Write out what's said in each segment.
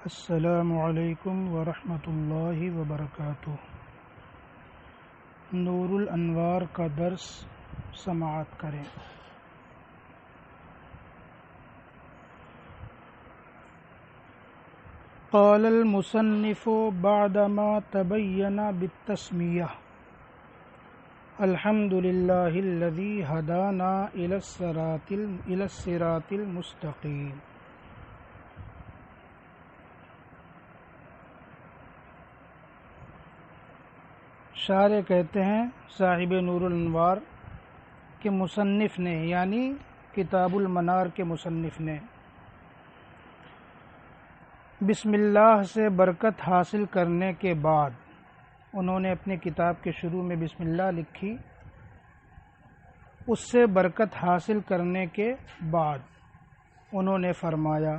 السلام علیکم ورحمۃ اللہ وبرکاتہ۔ نور الانوار کا درس سماعت کریں۔ قال المصنف بعدما تبین بالتسمیہ الحمد للہ الذی ہدانا الی الصراط المستقیم۔ شارح کہتے ہیں صاحب نور الانوار کے مصنف نے، یعنی کتاب المنار کے مصنف نے، بسم اللہ سے برکت حاصل کرنے کے بعد، انہوں نے اپنی کتاب کے شروع میں بسم اللہ لکھی، اس سے برکت حاصل کرنے کے بعد انہوں نے فرمایا،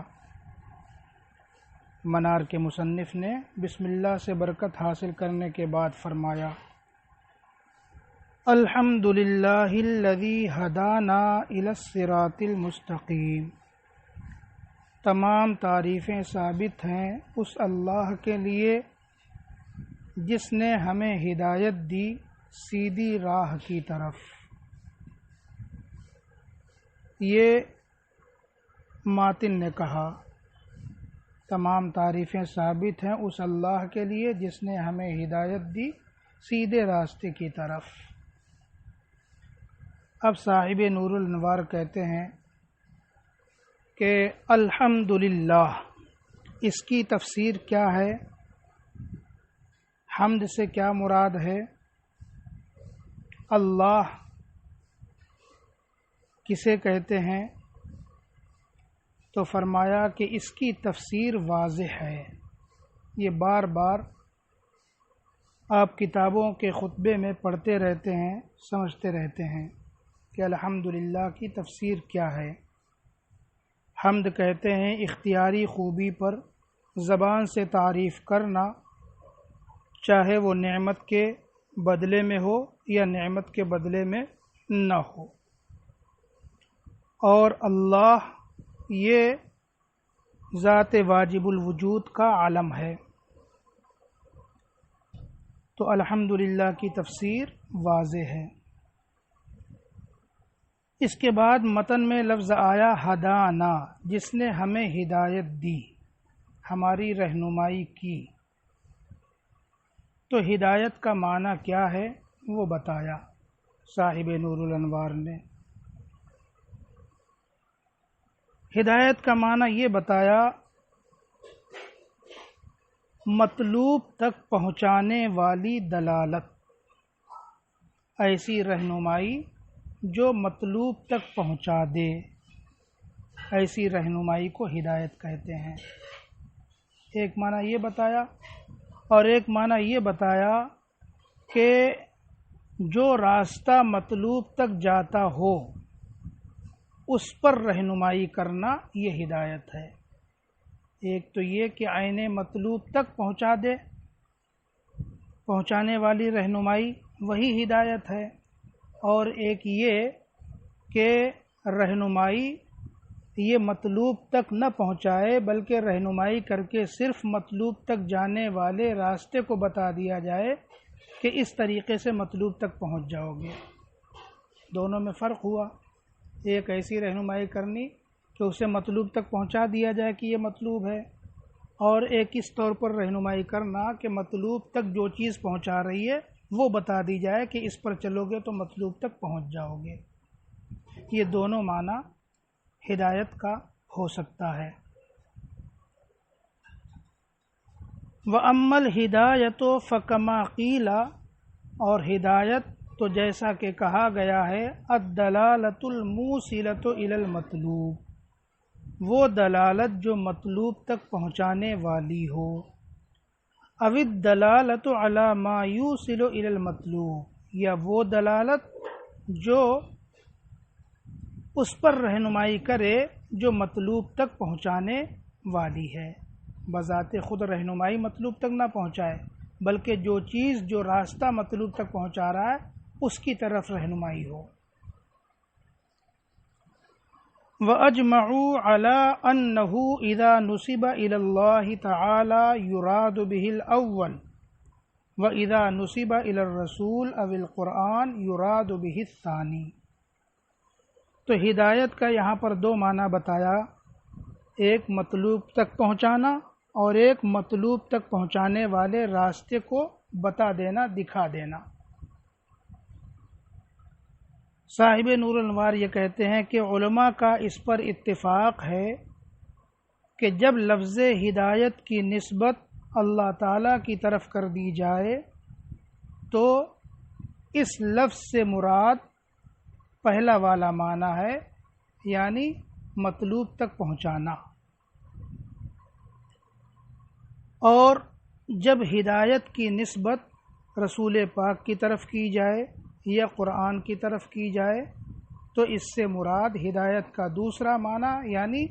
منار کے مصنف نے بسم اللہ سے برکت حاصل کرنے کے بعد فرمایا، الحمد للہ الذی ہدانا الی الصراط المستقیم۔ تمام تعریفیں ثابت ہیں اس اللہ کے لیے جس نے ہمیں ہدایت دی سیدھی راہ کی طرف۔ یہ ماتن نے کہا، تمام تعریفیں ثابت ہیں اس اللہ کے لیے جس نے ہمیں ہدایت دی سیدھے راستے کی طرف۔ اب صاحب نور الانوار کہتے ہیں کہ الحمدللہ، اس کی تفسیر کیا ہے؟ حمد سے کیا مراد ہے؟ اللہ کسے کہتے ہیں؟ تو فرمایا کہ اس کی تفسیر واضح ہے، یہ بار بار آپ کتابوں کے خطبے میں پڑھتے رہتے ہیں، سمجھتے رہتے ہیں کہ الحمدللہ کی تفسیر کیا ہے۔ حمد کہتے ہیں اختیاری خوبی پر زبان سے تعریف کرنا، چاہے وہ نعمت کے بدلے میں ہو یا نعمت کے بدلے میں نہ ہو، اور اللہ یہ ذات واجب الوجود کا عالم ہے، تو الحمدللہ کی تفسیر واضح ہے۔ اس کے بعد متن میں لفظ آیا ہدانا، جس نے ہمیں ہدایت دی، ہماری رہنمائی کی۔ تو ہدایت کا معنی کیا ہے وہ بتایا صاحب نور الانوار نے۔ ہدایت کا معنی یہ بتایا، مطلوب تک پہنچانے والی دلالت، ایسی رہنمائی جو مطلوب تک پہنچا دے، ایسی رہنمائی کو ہدایت کہتے ہیں۔ ایک معنی یہ بتایا، اور ایک معنی یہ بتایا کہ جو راستہ مطلوب تک جاتا ہو اس پر رہنمائی کرنا یہ ہدایت ہے۔ ایک تو یہ کہ عین مطلوب تک پہنچا دے، پہنچانے والی رہنمائی وہی ہدایت ہے، اور ایک یہ کہ رہنمائی یہ مطلوب تک نہ پہنچائے بلکہ رہنمائی کر کے صرف مطلوب تک جانے والے راستے کو بتا دیا جائے کہ اس طریقے سے مطلوب تک پہنچ جاؤ گے۔ دونوں میں فرق ہوا، ایک ایسی رہنمائی کرنی کہ اسے مطلوب تک پہنچا دیا جائے کہ یہ مطلوب ہے، اور ایک اس طور پر رہنمائی کرنا کہ مطلوب تک جو چیز پہنچا رہی ہے وہ بتا دی جائے کہ اس پر چلو گے تو مطلوب تک پہنچ جاؤ گے۔ یہ دونوں معنی ہدایت کا ہو سکتا ہے۔ وَأَمَّا الْهِدَایَةُ فَكَمَا قِیلَ، اور ہدایت تو جیسا کہ کہا گیا ہے، الدلالۃ الموصلۃ الی المطلوب، وہ دلالت جو مطلوب تک پہنچانے والی ہو، او الدلالۃ علی ما یوصل الی المطلوب، یا وہ دلالت جو اس پر رہنمائی کرے جو مطلوب تک پہنچانے والی ہے۔ بذات خود رہنمائی مطلوب تک نہ پہنچائے بلکہ جو چیز جو راستہ مطلوب تک پہنچا رہا ہے اس کی طرف رہنمائی ہو۔ وَأَجْمَعُوا عَلَىٰ أَنَّهُ إِذَا نُسِبَ إِلَى اللَّهِ تَعَالَى يُرَادُ بِهِ الْأَوَّلُ وَإِذَا نُسِبَ إِلَى الرَّسُولِ أَوِ الْقُرْآنِ يُرَادُ بِهِ الثَّانِي۔ تو ہدایت کا یہاں پر دو معنی بتایا، ایک مطلوب تک پہنچانا اور ایک مطلوب تک پہنچانے والے راستے کو بتا دینا، دکھا دینا۔ صاحب نور الانوار یہ کہتے ہیں کہ علماء کا اس پر اتفاق ہے کہ جب لفظ ہدایت کی نسبت اللہ تعالیٰ کی طرف کر دی جائے تو اس لفظ سے مراد پہلا والا معنی ہے، یعنی مطلوب تک پہنچانا، اور جب ہدایت کی نسبت رسول پاک کی طرف کی جائے یا قرآن کی طرف کی جائے تو اس سے مراد ہدایت کا دوسرا معنی، یعنی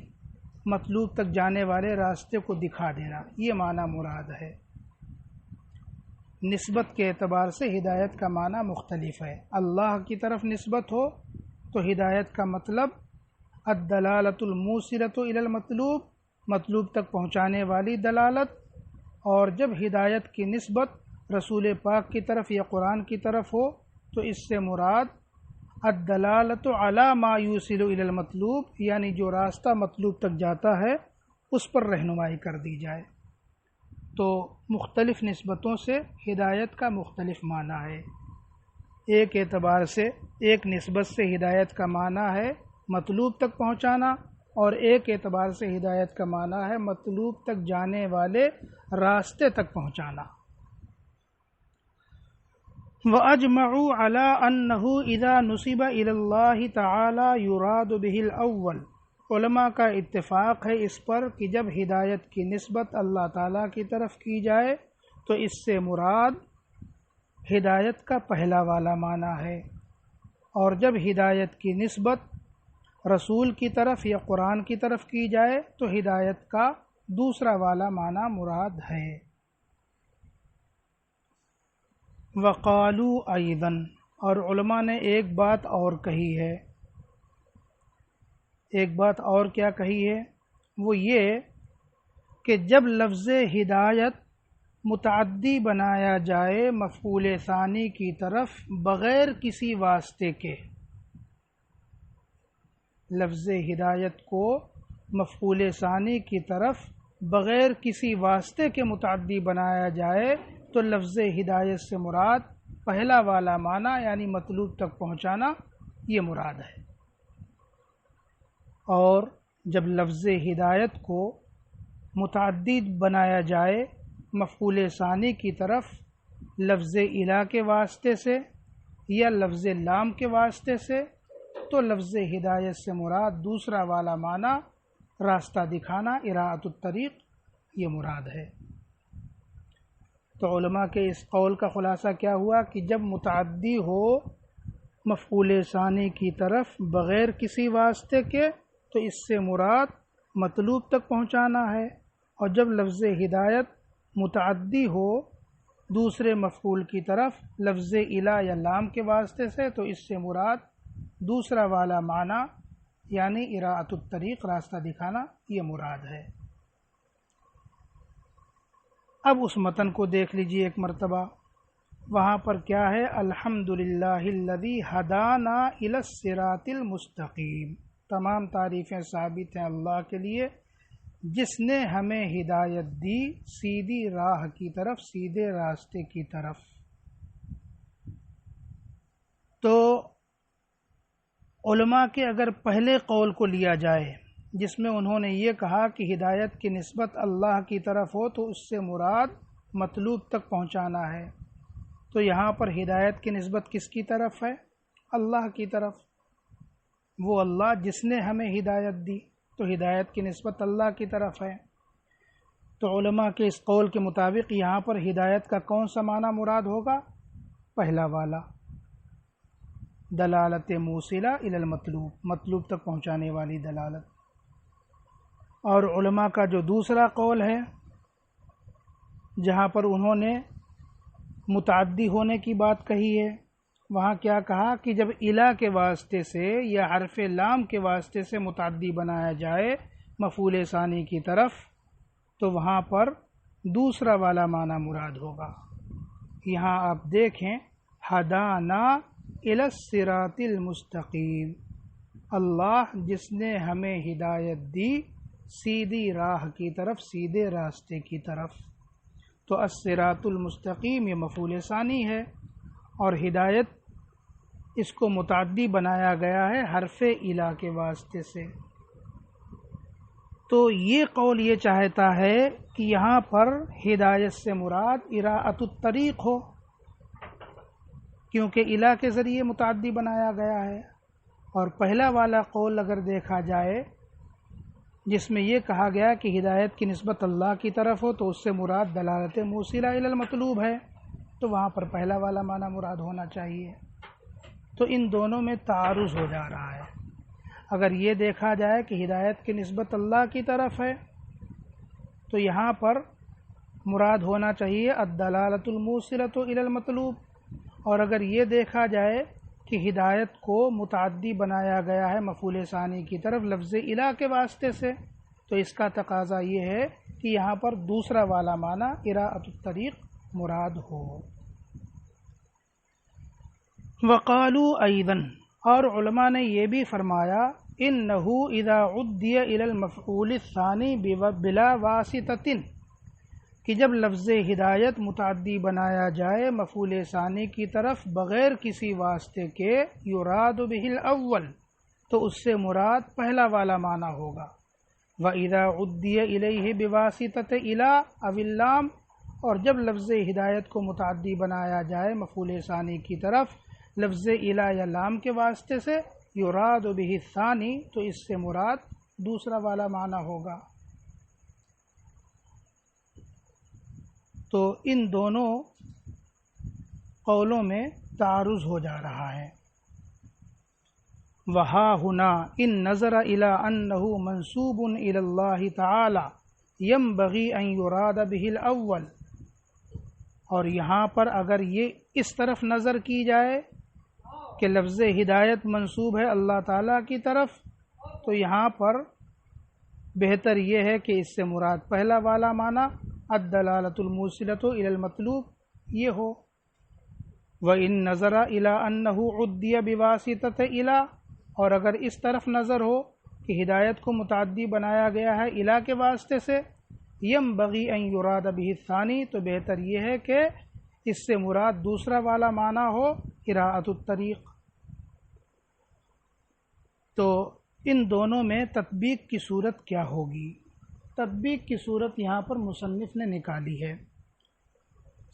مطلوب تک جانے والے راستے کو دکھا دینا، یہ معنی مراد ہے۔ نسبت کے اعتبار سے ہدایت کا معنی مختلف ہے۔ اللہ کی طرف نسبت ہو تو ہدایت کا مطلب الدلالۃ الموصلۃ الی المطلوب، مطلوب تک پہنچانے والی دلالت، اور جب ہدایت کی نسبت رسول پاک کی طرف یا قرآن کی طرف ہو تو اس سے مراد الدلالۃ علی ما یوصل الی المطلوب، یعنی جو راستہ مطلوب تک جاتا ہے اس پر رہنمائی کر دی جائے۔ تو مختلف نسبتوں سے ہدایت کا مختلف معنی ہے۔ ایک اعتبار سے ایک نسبت سے ہدایت کا معنی ہے مطلوب تک پہنچانا، اور ایک اعتبار سے ہدایت کا معنی ہے مطلوب تک جانے والے راستے تک پہنچانا۔ وَأَجْمَعُوا عَلَىٰ أَنَّهُ إِذَا نُسِبَ إِلَى اللَّهِ تَعَالَىٰ يُرَادُ بِهِ الْأَوَّلُ۔ علماء کا اتفاق ہے اس پر کہ جب ہدایت کی نسبت اللہ تعالیٰ کی طرف کی جائے تو اس سے مراد ہدایت کا پہلا والا معنی ہے، اور جب ہدایت کی نسبت رسول کی طرف یا قرآن کی طرف کی جائے تو ہدایت کا دوسرا والا معنی مراد ہے۔ وقالوا ایضاً، اور علماء نے ایک بات اور کہی ہے۔ ایک بات اور کیا کہی ہے؟ وہ یہ کہ جب لفظ ہدایت متعدی بنایا جائے مفعول ثانی کی طرف بغیر کسی واسطے کے، لفظ ہدایت کو مفعول ثانی کی طرف بغیر کسی واسطے کے متعدی بنایا جائے تو لفظ ہدایت سے مراد پہلا والا معنی یعنی مطلوب تک پہنچانا یہ مراد ہے، اور جب لفظ ہدایت کو متعدد بنایا جائے مفعول ثانی کی طرف لفظ الی کے واسطے سے یا لفظ لام کے واسطے سے تو لفظ ہدایت سے مراد دوسرا والا معنی راستہ دکھانا، اراءۃ الطریق، یہ مراد ہے۔ تو علماء کے اس قول کا خلاصہ کیا ہوا کہ جب متعدی ہو مفعول ثانی کی طرف بغیر کسی واسطے کے تو اس سے مراد مطلوب تک پہنچانا ہے، اور جب لفظ ہدایت متعدی ہو دوسرے مفعول کی طرف لفظ الی یا لام کے واسطے سے تو اس سے مراد دوسرا والا معنی یعنی اراءۃ الطریق، راستہ دکھانا، یہ مراد ہے۔ اب اس متن کو دیکھ لیجیے ایک مرتبہ، وہاں پر کیا ہے؟ الحمدللہ الذی ہدانا الی الصراط المستقیم، تمام تعریفیں ثابت ہیں اللہ کے لیے جس نے ہمیں ہدایت دی سیدھی راہ کی طرف، سیدھے راستے کی طرف۔ تو علماء کے اگر پہلے قول کو لیا جائے جس میں انہوں نے یہ کہا کہ ہدایت کی نسبت اللہ کی طرف ہو تو اس سے مراد مطلوب تک پہنچانا ہے، تو یہاں پر ہدایت کی نسبت کس کی طرف ہے؟ اللہ کی طرف، وہ اللہ جس نے ہمیں ہدایت دی، تو ہدایت کی نسبت اللہ کی طرف ہے۔ تو علماء کے اس قول کے مطابق یہاں پر ہدایت کا کون سا معنی مراد ہوگا؟ پہلا والا، دلالت موصلہ الی المطلوب، مطلوب تک پہنچانے والی دلالت۔ اور علماء کا جو دوسرا قول ہے جہاں پر انہوں نے متعدی ہونے کی بات کہی ہے وہاں کیا کہا کہ جب الا کے واسطے سے یا حرف لام کے واسطے سے متعدی بنایا جائے مفعول ثانی کی طرف تو وہاں پر دوسرا والا معنی مراد ہوگا۔ یہاں آپ دیکھیں ہدانا الی الصراط المستقیم، اللہ جس نے ہمیں ہدایت دی سیدھی راہ کی طرف، سیدھے راستے کی طرف۔ تو الصراط المستقیم یہ مفعول ثانی ہے، اور ہدایت اس کو متعدی بنایا گیا ہے حرف الا کے واسطے سے۔ تو یہ قول یہ چاہتا ہے کہ یہاں پر ہدایت سے مراد اراءۃ الطریق ہو، کیونکہ الا کے ذریعے متعدی بنایا گیا ہے۔ اور پہلا والا قول اگر دیکھا جائے جس میں یہ کہا گیا کہ ہدایت کی نسبت اللہ کی طرف ہو، تو اس سے مراد دلالت موصلہ الی المطلوب ہے، تو وہاں پر پہلا والا معنی مراد ہونا چاہیے۔ تو ان دونوں میں تعارض ہو جا رہا ہے۔ اگر یہ دیکھا جائے کہ ہدایت کی نسبت اللہ کی طرف ہے تو یہاں پر مراد ہونا چاہیے الدلالۃ الموصلۃ الی المطلوب، اور اگر یہ دیکھا جائے کہ ہدایت کو متعدی بنایا گیا ہے مفعول ثانی کی طرف لفظ الا کے واسطے سے، تو اس کا تقاضا یہ ہے کہ یہاں پر دوسرا والا معنی اراءۃ الطریق مراد ہو۔ وقالوا ایضا، اور علماء نے یہ بھی فرمایا انہ اذا عدی الی المفعول الثانی بلا واسطۃ، کہ جب لفظ ہدایت متعدی بنایا جائے مفعول ثانی کی طرف بغیر کسی واسطے کے یراد بہ الاول، تو اس سے مراد پہلا والا معنی ہوگا۔ وَإِذَا عُدِّيَ إِلَيْهِ بِوَاسِطَةِ إِلَىٰ أَوِ اللَّامِ، اور جب لفظ ہدایت کو متعدی بنایا جائے مفعول ثانی کی طرف لفظ الا یا لام کے واسطے سے یراد بہ الثانی، تو اس سے مراد دوسرا والا معنی ہوگا۔ تو ان دونوں قولوں میں تعارض ہو جا رہا ہے۔ وہا ہنا ان نظر الی انہ منسوب الی اللہ تعالی ینبغی ان یراد بہ الاول، اور یہاں پر اگر یہ اس طرف نظر کی جائے کہ لفظ ہدایت منسوب ہے اللہ تعالیٰ کی طرف، تو یہاں پر بہتر یہ ہے کہ اس سے مراد پہلا والا معنی الدلالۃ الموصلۃ الی المطلوب یہ ہو۔ وَإِن نَظَرَ إِلَىٰ أَنَّهُ عُدِّيَ بِوَاسِطَةِ إِلَىٰ، اور اگر اس طرف نظر ہو کہ ہدایت کو متعدی بنایا گیا ہے الا کے واسطے سے ينبغي ان يراد به الثانی، تو بہتر یہ ہے کہ اس سے مراد دوسرا والا معنی ہو اراءۃ الطریق۔ تو ان دونوں میں تطبیق کی صورت کیا ہوگی؟ تطبیق کی صورت یہاں پر مصنف نے نکالی ہے،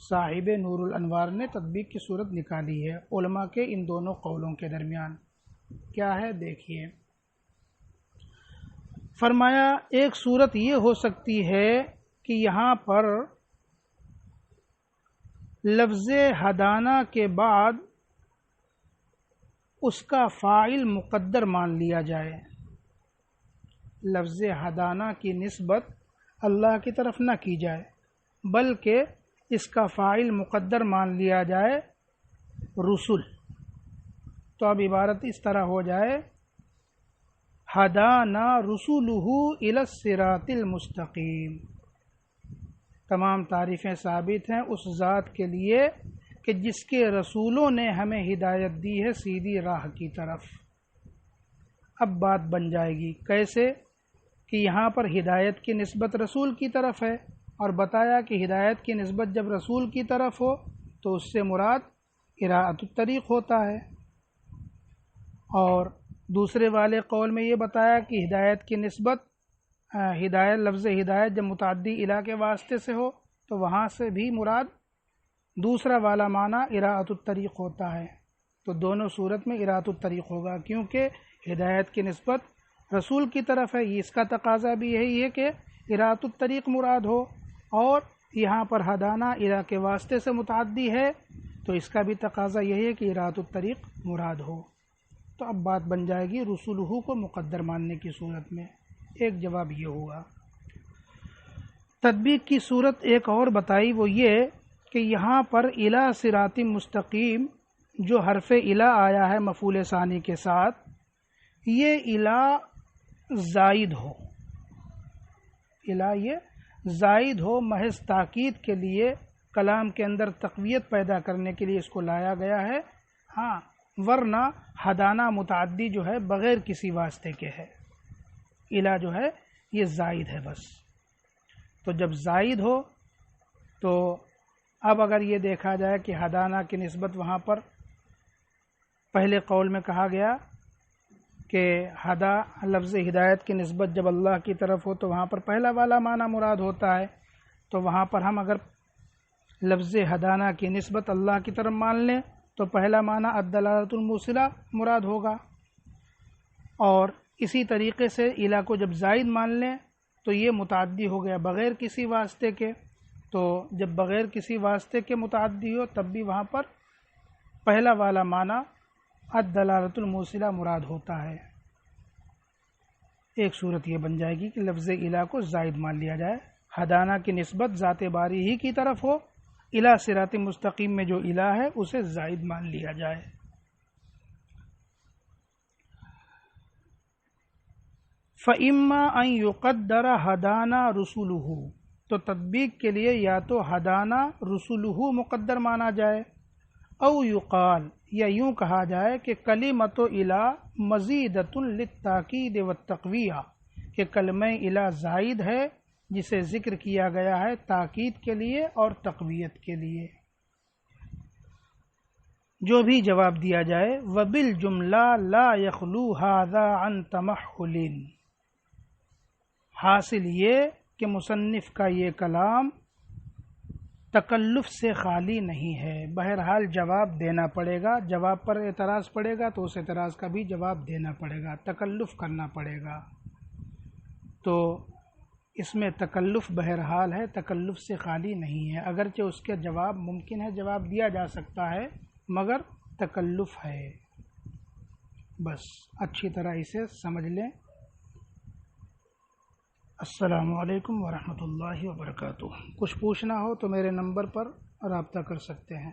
صاحب نور الانوار نے تطبیق کی صورت نکالی ہے علماء کے ان دونوں قولوں کے درمیان۔ کیا ہے دیکھیے، فرمایا ایک صورت یہ ہو سکتی ہے کہ یہاں پر لفظ ہدانہ کے بعد اس کا فاعل مقدر مان لیا جائے، لفظ ہدانہ کی نسبت اللہ کی طرف نہ کی جائے بلکہ اس کا فاعل مقدر مان لیا جائے رسول۔ تو اب عبارت اس طرح ہو جائے ہدانا رسولہ الی الصراط المستقیم، تمام تعریفیں ثابت ہیں اس ذات کے لیے کہ جس کے رسولوں نے ہمیں ہدایت دی ہے سیدھی راہ کی طرف۔ اب بات بن جائے گی کیسے کہ یہاں پر ہدایت کی نسبت رسول کی طرف ہے، اور بتایا کہ ہدایت کی نسبت جب رسول کی طرف ہو تو اس سے مراد اراءۃ الطریق ہوتا ہے، اور دوسرے والے قول میں یہ بتایا کہ ہدایت کی نسبت ہدایت لفظ ہدایت جب متعدی الی کے واسطے سے ہو تو وہاں سے بھی مراد دوسرا والا معنی اراءۃ الطریق ہوتا ہے۔ تو دونوں صورت میں اراءۃ الطریق ہوگا، کیونکہ ہدایت کی نسبت رسول کی طرف ہے، اس کا تقاضا بھی یہی ہے کہ اراءۃ الطریق مراد ہو، اور یہاں پر ہدانہ الی کے واسطے سے متعدی ہے تو اس کا بھی تقاضا یہی ہے کہ اراءۃ الطریق مراد ہو۔ تو اب بات بن جائے گی رسولہ کو مقدر ماننے کی صورت میں۔ ایک جواب یہ ہوا۔ تطبیق کی صورت ایک اور بتائی، وہ یہ کہ یہاں پر الی صراط مستقیم جو حرف الا آیا ہے مفعول ثانی کے ساتھ، یہ الا زائد ہو، الا یہ زائد ہو، محض تاکید کے لیے، کلام کے اندر تقویت پیدا کرنے کے لیے اس کو لایا گیا ہے، ہاں، ورنہ ہدانہ متعدی جو ہے بغیر کسی واسطے کے ہے، الا جو ہے یہ زائد ہے بس۔ تو جب زائد ہو تو اب اگر یہ دیکھا جائے کہ ہدانہ کی نسبت وہاں پر پہلے قول میں کہا گیا کہ ہدا لفظ ہدایت کی نسبت جب اللہ کی طرف ہو تو وہاں پر پہلا والا معنی مراد ہوتا ہے، تو وہاں پر ہم اگر لفظ ہدانہ کی نسبت اللہ کی طرف مان لیں تو پہلا معنی الدلالۃ الموصلہ مراد ہوگا، اور اسی طریقے سے الا کو جب زائد مان لیں تو یہ متعدی ہو گیا بغیر کسی واسطے کے، تو جب بغیر کسی واسطے کے متعدی ہو تب بھی وہاں پر پہلا والا معنی الدلالۃ الموصلہ مراد ہوتا ہے۔ ایک صورت یہ بن جائے گی کہ لفظ الا کو زائد مان لیا جائے، ہدانہ کی نسبت ذات باری ہی کی طرف ہو، الا صراط مستقیم میں جو الا ہے اسے زائد مان لیا جائے۔ فَإِمَّا أَن يُقَدَّرَ هَدَانَا رُسُلُهُ، تو تطبیق کے لیے یا تو ہدانہ رسولہ مقدر مانا جائے، او یقال، یا یوں کہا جائے کہ کلمۃ الا مزیدۃ للتاکید والتقویہ، کہ کلمہ الا زائد ہے جسے ذکر کیا گیا ہے تاکید کے لیے اور تقویت کے لیے۔ جو بھی جواب دیا جائے وَبِالْجُمْلَةِ لَا يَخْلُو هَذَا عَنْ تَمَحُّلٍ، حاصل یہ کہ مصنف کا یہ کلام تکلف سے خالی نہیں ہے، بہرحال جواب دینا پڑے گا، جواب پر اعتراض پڑے گا تو اس اعتراض کا بھی جواب دینا پڑے گا، تکلف کرنا پڑے گا، تو اس میں تکلف بہرحال ہے، تکلف سے خالی نہیں ہے، اگرچہ اس کے جواب ممکن ہے جواب دیا جا سکتا ہے مگر تکلف ہے، بس اچھی طرح اسے سمجھ لیں۔ السلام علیکم ورحمۃ اللہ وبرکاتہ۔ کچھ پوچھنا ہو تو میرے نمبر پر رابطہ کر سکتے ہیں۔